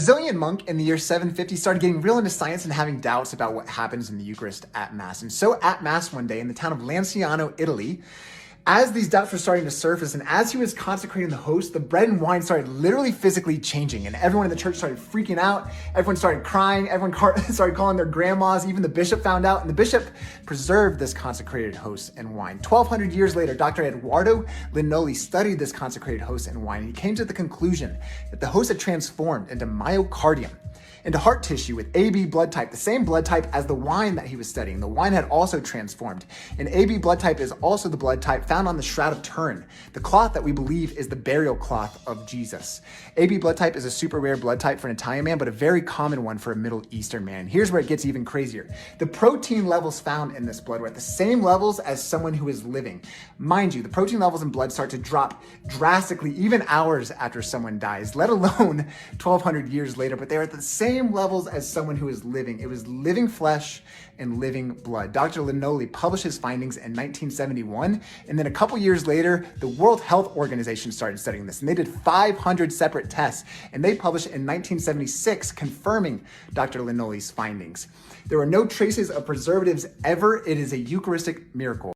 Brazilian monk in the year 750 started getting real into science and having doubts about what happens in the Eucharist at Mass. And so at Mass one day in the town of Lanciano, Italy, as these doubts were starting to surface and as he was consecrating the host, the bread and wine started literally physically changing, and everyone in the church started freaking out. Everyone started crying. Everyone started calling their grandmas. Even the bishop found out, and the bishop preserved this consecrated host and wine. 1,200 years later, Dr. Eduardo Linoli studied this consecrated host and wine, and he came to the conclusion that the host had transformed into myocardium, into heart tissue with AB blood type, the same blood type as the wine that he was studying. The wine had also transformed. And AB blood type is also the blood type found on the Shroud of Turin, the cloth that we believe is the burial cloth of Jesus. AB blood type is a super rare blood type for an Italian man, but a very common one for a Middle Eastern man. Here's where it gets even crazier. The protein levels found in this blood were at the same levels as someone who is living. Mind you, the protein levels in blood start to drop drastically even hours after someone dies, let alone 1,200 years later, but they're at the same levels as someone who is living. It was living flesh and living blood. Dr. Linoli published his findings in 1971, and then a couple years later, the World Health Organization started studying this, and they did 500 separate tests, and they published in 1976 confirming Dr. Linoli's findings. There were no traces of preservatives ever. It is a Eucharistic miracle.